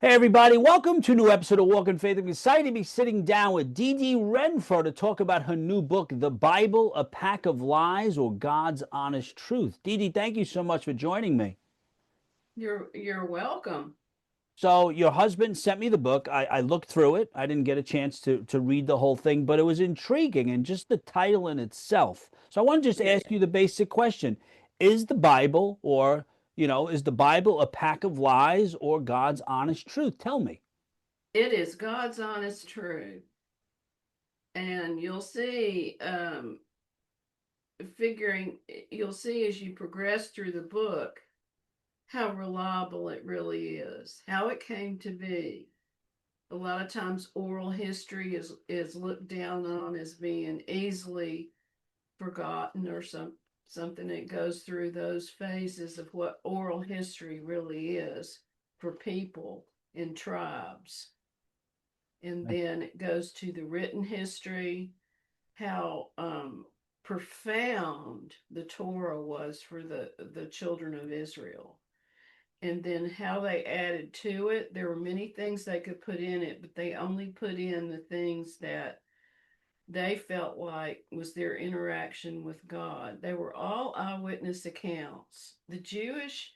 Hey everybody, welcome to a new episode of Walk in Faith. I'm excited to be sitting down with Dee Renfroe to talk about her new book, The Bible, A Pack of Lies or God's Honest Truth. Dee, thank you so much for joining me. You're welcome. So your husband sent me the book. I looked through it. I didn't get a chance to read the whole thing, but it was intriguing and just the title in itself. So I want to just Yeah, ask you the basic question. Is the Bible is the Bible a pack of lies or God's honest truth? Tell me. it is God's honest truth. And figuring, you'll see as you progress through the book how reliable it really is, how it came to be. A lot of times oral history is looked down on as being easily forgotten or something that goes through those phases of what oral history really is for people in tribes. And then it goes to the written history, how profound the Torah was for the children of Israel, and then how they added to it. There were many things they could put in it, but they only put in the things that they felt like was their interaction with God. They were all eyewitness accounts. The Jewish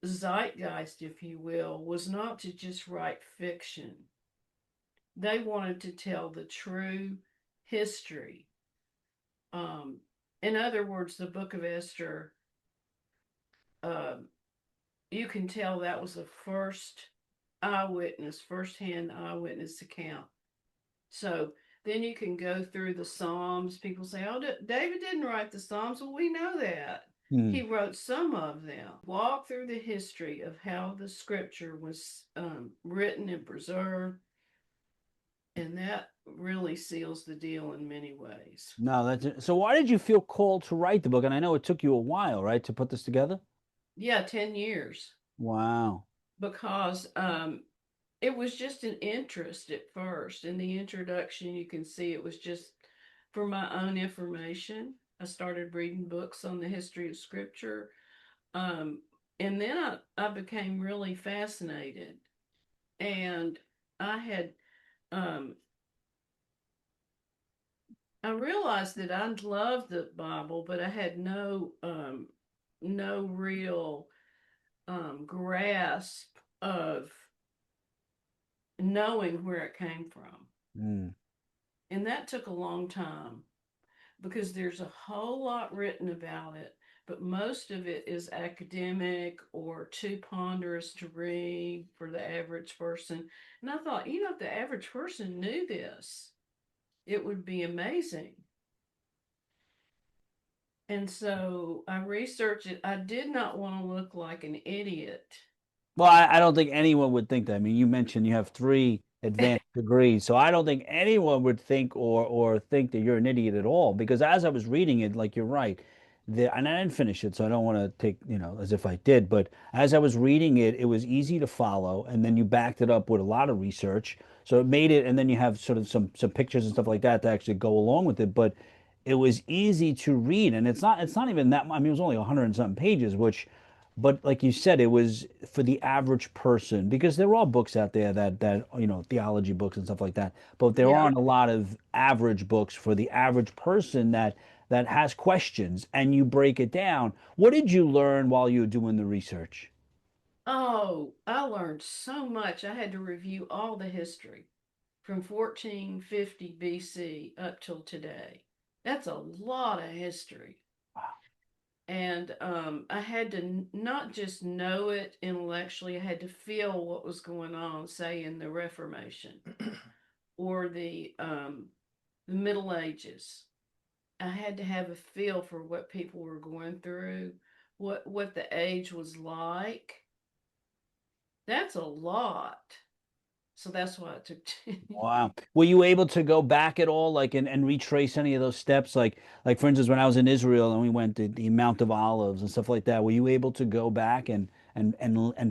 zeitgeist, if you will, was not to just write fiction. They wanted to tell the true history. Um, in other words, the book of Esther, uh, you can tell that was a first-hand eyewitness account. So then you can go through the Psalms. People say, oh, David didn't write the Psalms. Well, we know that. Hmm. He wrote some of them. Walk through the history of how the scripture was written and preserved, and that really seals the deal in many ways. No, that's it. So why did you feel called to write the book? And I know it took you a while, right, to put this together? Yeah, 10 years. Wow. Because it was just an interest at first. In the introduction, you can see it was just for my own information. I started reading books on the history of scripture. Um, and then I became really fascinated. And I had, um, I realized that I loved the Bible, but I had no real grasp of knowing where it came from. Mm. And that took a long time because there's a whole lot written about it, but most of it is academic or too ponderous to read for the average person. And I thought, if the average person knew this, it would be amazing. And so I researched it. I did not want to look like an idiot. Well, I don't think anyone would think that. I mean, you mentioned you have three advanced degrees, so I don't think anyone would think or think that you're an idiot at all. Because as I was reading it, like you're right, and I didn't finish it, so I don't want to take, as if I did. But as I was reading it, it was easy to follow, and then you backed it up with a lot of research, so it made it. And then you have sort of some pictures and stuff like that to actually go along with it. But it was easy to read, and it's not even that. I mean, it was only 100 and something pages, which. But like you said, it was for the average person because there are books out there that theology books and stuff like that. But there Yeah. aren't a lot of average books for the average person that has questions and you break it down. What did you learn while you were doing the research? Oh, I learned so much. I had to review all the history from 1450 BC up till today. That's a lot of history. And I had to not just know it intellectually, I had to feel what was going on, say, in the Reformation or the Middle Ages. I had to have a feel for what people were going through, what the age was like. That's a lot. So that's why it took 10 Wow. Were you able to go back at all, like, and retrace any of those steps? Like for instance, when I was in Israel and we went to the Mount of Olives and stuff like that, were you able to go back and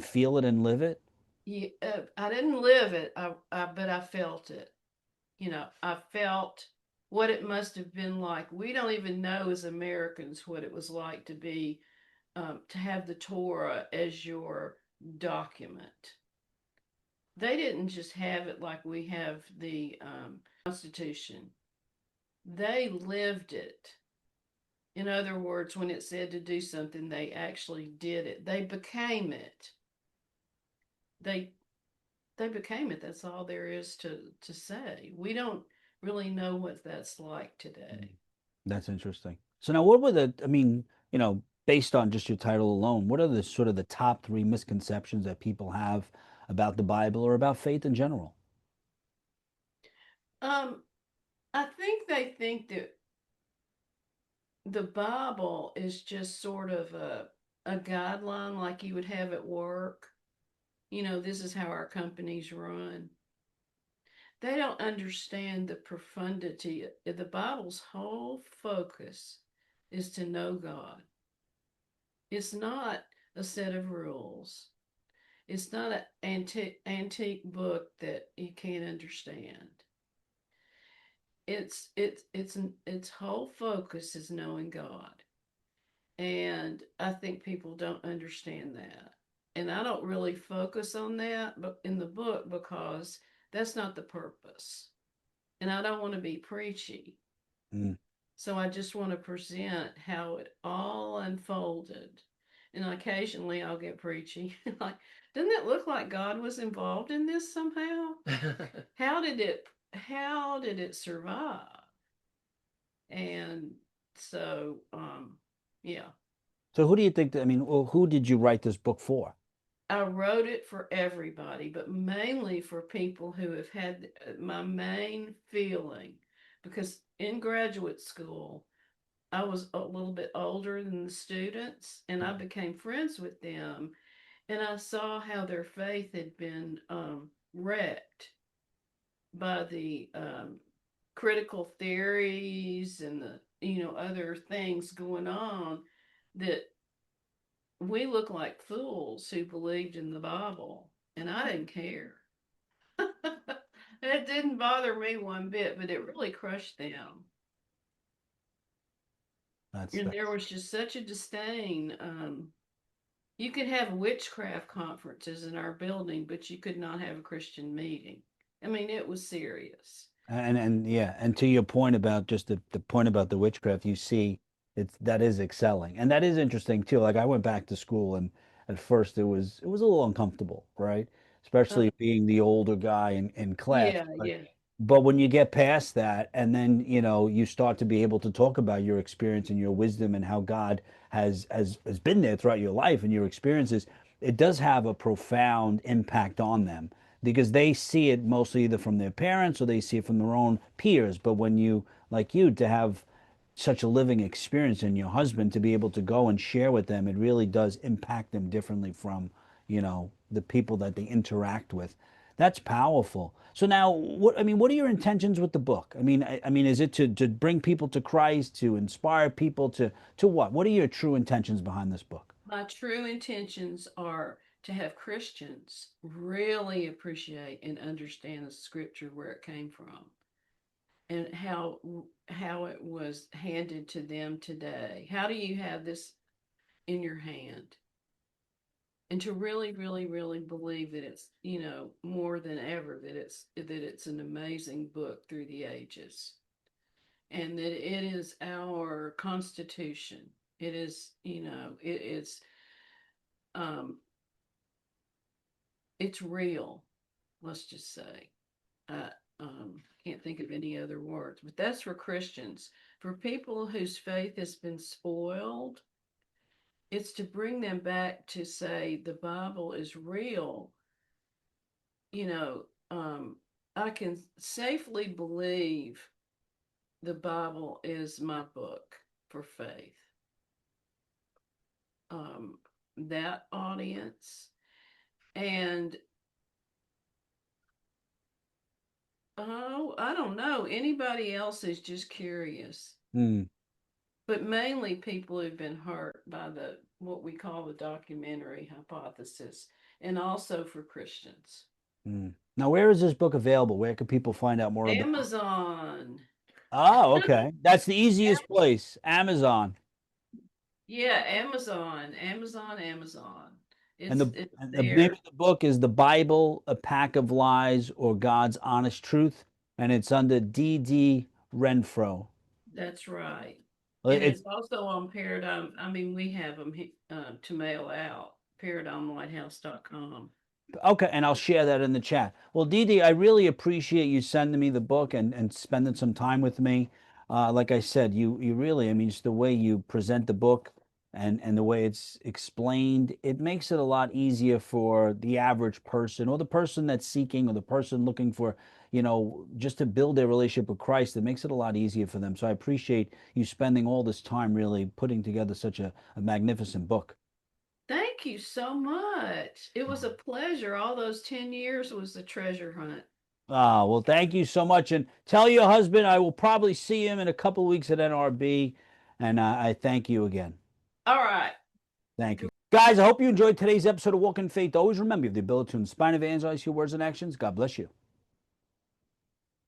feel it and live it? Yeah, I didn't live it, but I felt it. I felt what it must have been like. We don't even know as Americans what it was like to have the Torah as your document. They didn't just have it like we have the Constitution. They lived it. In other words, when it said to do something, they actually did it. They became it. They they became it. That's all there is to say. We don't really know what that's like Mm. today. That's interesting. So now what were I mean, based on just your title alone, what are the sort of the top three misconceptions that people have about the Bible or about faith in general? Um, I think they think that the Bible is just sort of a guideline like you would have at work. This is how our companies run. They don't understand the profundity. The Bible's whole focus is to know God. It's not a set of rules. It's not an antique book that you can't understand. Its whole focus is knowing God. And I think people don't understand that. And I don't really focus on that but in the book because that's not the purpose. And I don't want to be preachy. Mm. So I just want to present how it all unfolded. And occasionally I'll get preachy. Like, doesn't it look like God was involved in this somehow? How did it survive? And so yeah. So who do you think that, I mean, well, who did you write this book for? I wrote it for everybody, but mainly for people who have had my main feeling because in graduate school, I was a little bit older than the students and I became friends with them. And I saw how their faith had been wrecked by the critical theories and the other things going on that we look like fools who believed in the Bible, and I didn't care. It didn't bother me one bit, but it really crushed them. And there That's was just such a disdain. You could have witchcraft conferences in our building, but you could not have a Christian meeting. I mean, it was serious. and yeah, and to your point about just the point about the witchcraft, you see that is excelling. And that is interesting too. Like I went back to school and at first it was a little uncomfortable, right? Uh, Especially being the older guy in class. yeah, yeah. But when you get past that, and then you start to be able to talk about your experience and your wisdom and how God has been there throughout your life and your experiences, it does have a profound impact on them because they see it mostly either from their parents or they see it from their own peers. But when you, like you, to have such a living experience and your husband to be able to go and share with them, it really does impact them differently from, the people that they interact with. That's powerful. So now, what are your intentions with the book? I mean, is it to bring people to Christ, to inspire people to what? What are your true intentions behind this book? My true intentions are to have Christians really appreciate and understand the scripture where it came from and how it was handed to them today. How do you have this in your hand? And to really, really, really believe that it's more than ever that it's an amazing book through the ages, and that it is our Constitution. It is um, it's real. Let's just say. I can't think of any other words, but that's for Christians. For people whose faith has been spoiled, it's to bring them back to say the Bible is real. You know, I can safely believe the Bible is my book for faith. Um, that audience, and oh, I don't know, anybody else is just curious, Hmm. but mainly people who've been hurt by the what we call the documentary hypothesis, and also for Christians. Hmm. Now, where is this book available? Where can people find out more about it? Amazon. Oh, okay. That's the easiest place. Amazon. Yeah, Amazon, Amazon, Amazon. And It's the name there. of the book is The Bible, A Pack of Lies or God's Honest Truth, and it's under D. Renfroe. That's right. And It's it's also on Paradigm. I mean, we have them to mail out. ParadigmLighthouse.com. okay, and I'll share that in the chat. Well, Dee, I really appreciate you sending me the book and spending some time with me. Like I said, you really, I mean, just the way you present the book and the way it's explained, it makes it a lot easier for the average person or the person that's seeking or the person looking for, just to build their relationship with Christ. It makes it a lot easier for them. So I appreciate you spending all this time really putting together such a magnificent book. Thank you so much. It was a pleasure. All those 10 years was a treasure hunt. Ah, well, thank you so much. And tell your husband I will probably see him in a couple of weeks at NRB. And I thank you again. All right. Thank you. Guys, I hope you enjoyed today's episode of Walk in Faith. Always remember you have the ability to inspire and evangelize your words and actions. God bless you.